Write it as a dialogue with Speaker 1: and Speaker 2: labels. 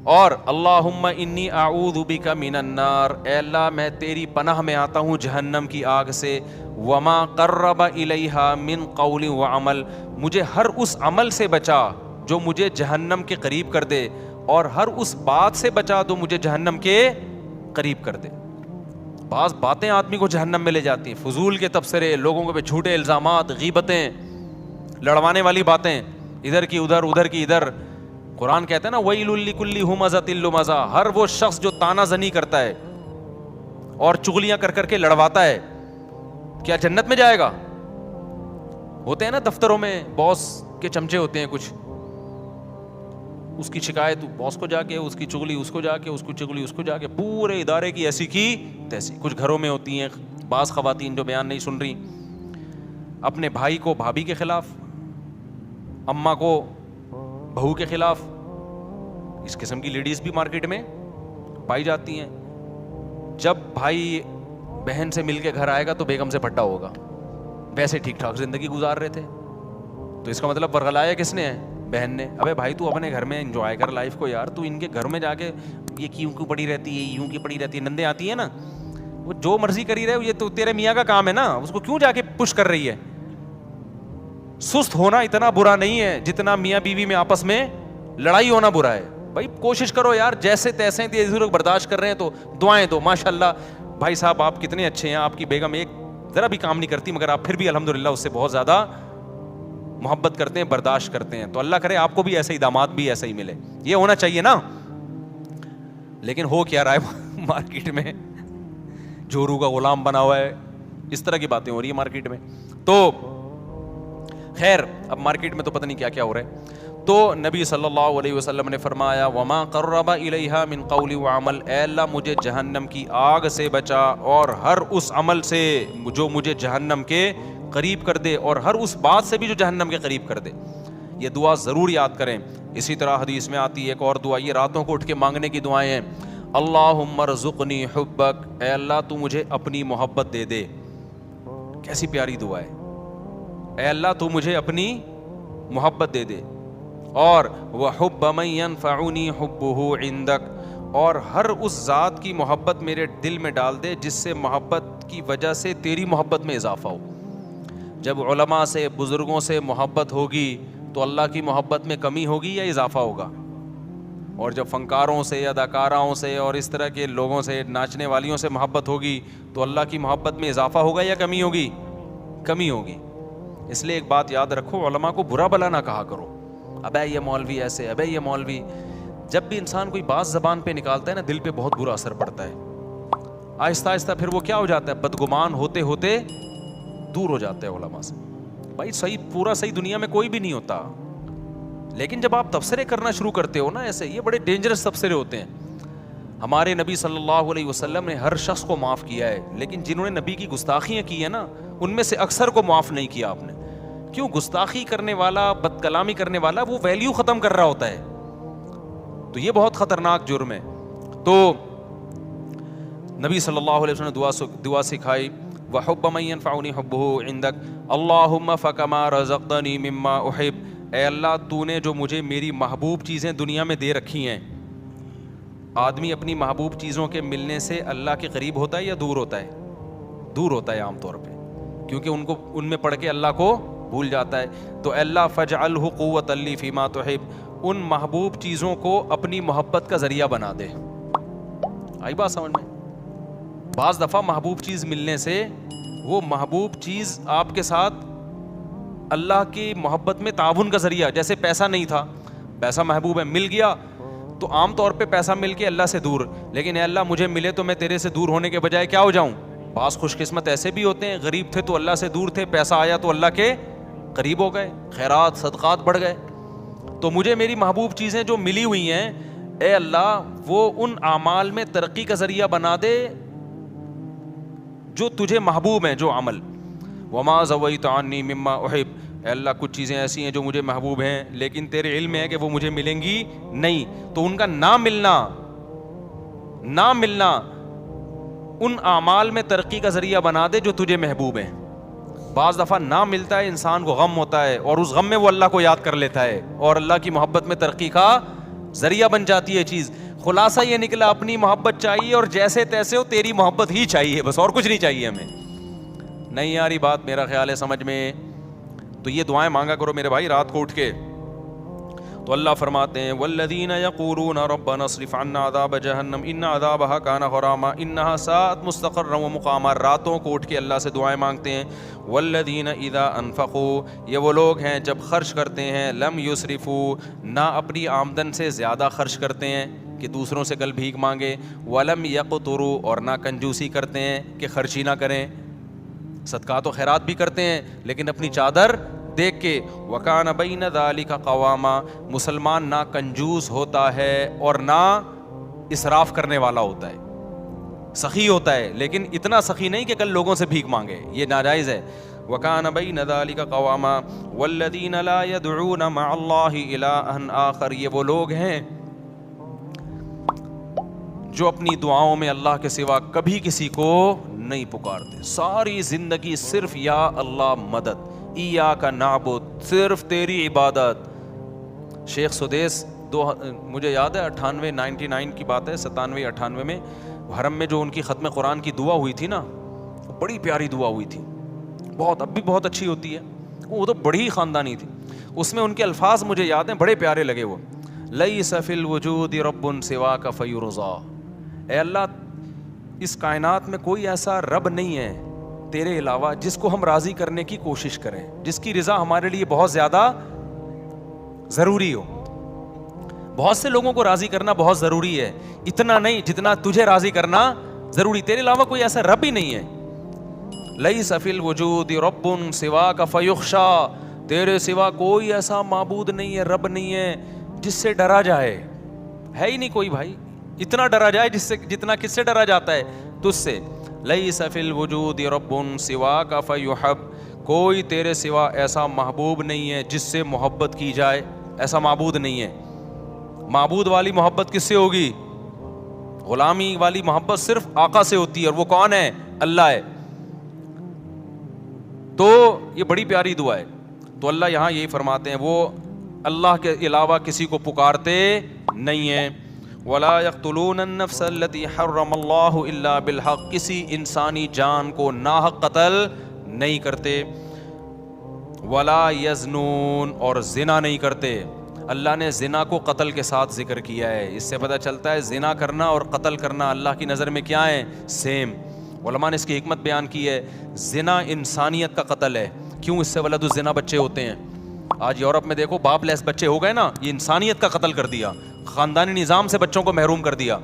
Speaker 1: اور اللہم انی اعوذ بک من النار، اے اللہ میں تیری پناہ میں آتا ہوں جہنم کی آگ سے، وما قرب الیہا من قول وعمل، مجھے ہر اس عمل سے بچا جو مجھے جہنم کے قریب کر دے، اور ہر اس بات سے بچا جو مجھے جہنم کے قریب کر دے۔ بعض باتیں آدمی کو جہنم میں لے جاتی ہیں، فضول کے تبصرے، لوگوں کے جھوٹے الزامات، غیبتیں، لڑوانے والی باتیں، ادھر کی ادھر ادھر کی ادھر۔ قرآن کہتا ہے نا ویل لکل ہمزۃ لمزہ، ہر وہ شخص جو تانا زنی کرتا ہے اور چغلیاں کر کر کے لڑواتا ہے، کیا جنت میں جائے گا؟ ہوتے ہیں نا دفتروں میں باس کے چمچے ہوتے ہیں کچھ، اس کی شکایت باس کو جا کے، اس کی چغلی اس کو جا کے، اس کو چغلی اس کو جا کے، پورے ادارے کی ایسی کی تیسی۔ کچھ گھروں میں ہوتی ہیں بعض خواتین جو بیان نہیں سن رہی، اپنے بھائی کو بھابھی کے خلاف، اماں کو بہو کے خلاف۔ اس قسم کی لیڈیز بھی مارکیٹ میں پائی جاتی ہیں۔ جب بھائی بہن سے مل کے گھر آئے گا تو بیگم سے پھٹا ہوگا، ویسے ٹھیک ٹھاک زندگی گزار رہے تھے، تو اس کا مطلب ورغلایا کس نے ہے؟ بہن نے۔ ابے بھائی تو اپنے گھر میں انجوائے کر لائف کو یار، تو ان کے گھر میں جا کے یہ کیوں پڑی رہتی ہے، یوں کی پڑی رہتی ہے، نندیں آتی ہیں نا، وہ جو مرضی کری رہے، یہ تو تیرے میاں کا کام ہے نا، اس کو کیوں جا کے پش کر رہی ہے؟ سست ہونا اتنا برا نہیں ہے جتنا میاں بیوی میں آپس میں لڑائی ہونا برا ہے۔ بھائی کوشش کرو یار، جیسے تیسے لوگ برداشت کر رہے ہیں تو دعائیں دو، ماشاءاللہ بھائی صاحب آپ کتنے اچھے ہیں، آپ کی بیگم ایک ذرا بھی کام نہیں کرتی، مگر آپ پھر بھی الحمدللہ اس سے بہت زیادہ محبت کرتے ہیں، برداشت کرتے ہیں، تو اللہ کرے آپ کو بھی ایسے ہی داماد بھی ایسا ہی ملے، یہ ہونا چاہیے نا۔ لیکن ہو کیا رہا ہے مارکیٹ میں، جورو کا غلام بنا ہوا ہے، اس طرح کی باتیں ہو رہی ہے مارکیٹ میں۔ تو خیر اب مارکیٹ میں تو پتہ نہیں کیا کیا ہو رہا ہے۔ تو نبی صلی اللہ علیہ وسلم نے فرمایا وما قرب الیہا من قول وعمل، اے اللہ مجھے جہنم کی آگ سے بچا اور ہر اس عمل سے جو مجھے جہنم کے قریب کر دے، اور ہر اس بات سے بھی جو جہنم کے قریب کر دے۔ یہ دعا ضرور یاد کریں۔ اسی طرح حدیث میں آتی ہے ایک اور دعا، یہ راتوں کو اٹھ کے مانگنے کی دعائیں ہیں۔ اللہم ارزقنی حبک، اے اللہ تو مجھے اپنی محبت دے دے۔ کیسی پیاری دعا ہے، اے اللہ تو مجھے اپنی محبت دے دے، اور وحب من ينفعنی حبہ عندک، اور ہر اس ذات کی محبت میرے دل میں ڈال دے جس سے محبت کی وجہ سے تیری محبت میں اضافہ ہو۔ جب علماء سے بزرگوں سے محبت ہوگی تو اللہ کی محبت میں کمی ہوگی یا اضافہ ہوگا؟ اور جب فنکاروں سے یا اداکاراؤں سے اور اس طرح کے لوگوں سے، ناچنے والیوں سے محبت ہوگی تو اللہ کی محبت میں اضافہ ہوگا یا کمی ہوگی؟ کمی ہوگی۔ اس لیے ایک بات یاد رکھو، علماء کو برا بلا نہ کہا کرو، ابے یہ مولوی ایسے، ابے یہ مولوی۔ جب بھی انسان کوئی بات زبان پہ نکالتا ہے نا، دل پہ بہت برا اثر پڑتا ہے، آہستہ آہستہ پھر وہ کیا ہو جاتا ہے، بدگمان ہوتے ہوتے دور ہو جاتا ہے علماء سے۔ بھائی صحیح، پورا صحیح دنیا میں کوئی بھی نہیں ہوتا، لیکن جب آپ تبصرے کرنا شروع کرتے ہو نا ایسے، یہ بڑے ڈینجرس تبصرے ہوتے ہیں۔ ہمارے نبی صلی اللہ علیہ وسلم نے ہر شخص کو معاف کیا ہے، لیکن جنہوں نے نبی کی گستاخیاں کی ہیں نا، ان میں سے اکثر کو معاف نہیں کیا آپ نے۔ کیوں؟ گستاخی کرنے والا، بد کلامی کرنے والا وہ ویلیو ختم کر رہا ہوتا ہے، تو یہ بہت خطرناک جرم ہے۔ تو نبی صلی اللہ علیہ وسلم نے دعا سکھائی، وحب من ينفعنی حبہ عندک، اللہم فکما رزقتنی مما احب، اے اللہ تو نے جو مجھے میری محبوب چیزیں دنیا میں دے رکھی ہیں۔ آدمی اپنی محبوب چیزوں کے ملنے سے اللہ کے قریب ہوتا ہے یا دور ہوتا ہے؟ دور ہوتا ہے عام طور پہ، کیونکہ ان میں پڑھ کے اللہ کو بھول جاتا ہے۔ تو اے اللہ فاجعلہ قوۃ لی فیما تحب، ان محبوب چیزوں کو اپنی محبت کا ذریعہ بنا دے۔ آئی بات سمجھ میں؟ بعض دفعہ محبوب چیز ملنے سے وہ محبوب چیز آپ کے ساتھ اللہ کی محبت میں تعاون کا ذریعہ، جیسے پیسہ نہیں تھا، پیسہ محبوب ہے، مل گیا تو عام طور پہ پیسہ مل کے اللہ سے دور، لیکن اے اللہ مجھے ملے تو میں تیرے سے دور ہونے کے بجائے کیا ہو جاؤں؟ بعض خوش قسمت ایسے بھی ہوتے ہیں، غریب تھے تو اللہ سے دور تھے، پیسہ آیا تو اللہ کے قریب ہو گئے، خیرات صدقات بڑھ گئے۔ تو مجھے میری محبوب چیزیں جو ملی ہوئی ہیں، اے اللہ وہ ان اعمال میں ترقی کا ذریعہ بنا دے جو تجھے محبوب ہیں، جو عمل۔ وما زویت عنی مما احب، اے اللہ کچھ چیزیں ایسی ہیں جو مجھے محبوب ہیں لیکن تیرے علم ہے کہ وہ مجھے ملیں گی نہیں، تو ان کا نہ ملنا ان اعمال میں ترقی کا ذریعہ بنا دے جو تجھے محبوب ہیں۔ بعض دفعہ نہ ملتا ہے، انسان کو غم ہوتا ہے، اور اس غم میں وہ اللہ کو یاد کر لیتا ہے اور اللہ کی محبت میں ترقی کا ذریعہ بن جاتی ہے چیز. خلاصہ یہ نکلا اپنی محبت چاہیے اور جیسے تیسے ہو تیری محبت ہی چاہیے بس, اور کچھ نہیں چاہیے ہمیں. نہیں آ رہی بات میرا خیال ہے سمجھ میں؟ تو یہ دعائیں مانگا کرو میرے بھائی رات کو اٹھ کے. تو اللہ فرماتے ہیں والذین یقولون ربنا اصرف عنا عذاب جہنم ان عذابها کان غراما انها ساءت مستقرا ومقاما. راتوں کو اٹھ کے اللہ سے دعائیں مانگتے ہیں. والذین اذا انفقوا, یہ وہ لوگ ہیں جب خرچ کرتے ہیں, لم یسرفوا, نہ اپنی آمدن سے زیادہ خرچ کرتے ہیں کہ دوسروں سے کل بھیک مانگے, ولم یقتروا, اور نہ کنجوسی کرتے ہیں کہ خرچی نہ کریں. صدقات و خیرات بھی کرتے ہیں لیکن اپنی چادر دیکھ کے. وکان بین ذالک قواما, مسلمان نہ کنجوس ہوتا ہے اور نہ اسراف کرنے والا ہوتا ہے, سخی ہوتا ہے لیکن اتنا سخی نہیں کہ کل لوگوں سے بھیک مانگے, یہ ناجائز ہے. وکان بین ذالک قواما والذین لا یدعون مع اللہ الہا آخر, یہ وہ لوگ ہیں جو اپنی دعاؤں میں اللہ کے سوا کبھی کسی کو نہیں پکارتے. ساری زندگی صرف یا اللہ مدد, ایاک نعبد, صرف تیری عبادت. شیخ سدیس مجھے یاد ہے 99 کی بات ہے, 97-98 میں حرم میں جو ان کی ختم قرآن کی دعا ہوئی تھی نا, بڑی پیاری دعا ہوئی تھی, بہت اب بھی بہت اچھی ہوتی ہے, وہ تو بڑی ہی خاندانی تھی. اس میں ان کے الفاظ مجھے یاد ہیں, بڑے پیارے لگے وہ. لیس فی الوجود رب سواک فیرضا, اے اللہ اس کائنات میں کوئی ایسا رب نہیں ہے تیرے علاوہ جس کو ہم راضی کرنے کی کوشش کریں, جس کی رضا ہمارے لیے بہت زیادہ ضروری ہو. بہت سے لوگوں کو راضی کرنا بہت ضروری ہے, اتنا نہیں جتنا تجھے راضی کرنا ضروری. تیرے علاوہ کوئی ایسا رب ہی نہیں ہے. لیس فی الوجود رب سواک فیخشا, تیرے سوا کوئی ایسا معبود نہیں ہے, رب نہیں ہے جس سے ڈرا جائے. ہے ہی نہیں کوئی بھائی, اتنا ڈرا جائے جس سے جتنا کس سے ڈرا جاتا ہے, تجھ سے. لیس فی الوجود رب سواک فیحب, کوئی تیرے سوا ایسا محبوب نہیں ہے جس سے محبت کی جائے, ایسا معبود نہیں ہے. معبود والی محبت کس سے ہوگی؟ غلامی والی محبت صرف آقا سے ہوتی ہے, اور وہ کون ہے؟ اللہ ہے. تو یہ بڑی پیاری دعا ہے. تو اللہ یہاں یہی فرماتے ہیں وہ اللہ کے علاوہ کسی کو پکارتے نہیں ہیں. ولا يقتلون النفس التي حرم اللہ الا بالحق, کسی انسانی جان کو ناحق قتل نہیں کرتے. ولا یزنون, اور زنا نہیں کرتے. اللہ نے زنا کو قتل کے ساتھ ذکر کیا ہے, اس سے پتہ چلتا ہے زنا کرنا اور قتل کرنا اللہ کی نظر میں کیا ہے؟ سیم. علماء نے اس کی حکمت بیان کی ہے. زنا انسانیت کا قتل ہے. کیوں؟ اس سے ولد الزنا بچے ہوتے ہیں. آج یورپ میں دیکھو باپ لیس بچے ہو گئے نا, یہ انسانیت کا قتل کر دیا, خاندانی نظام سے بچوں کو محروم کر دیا.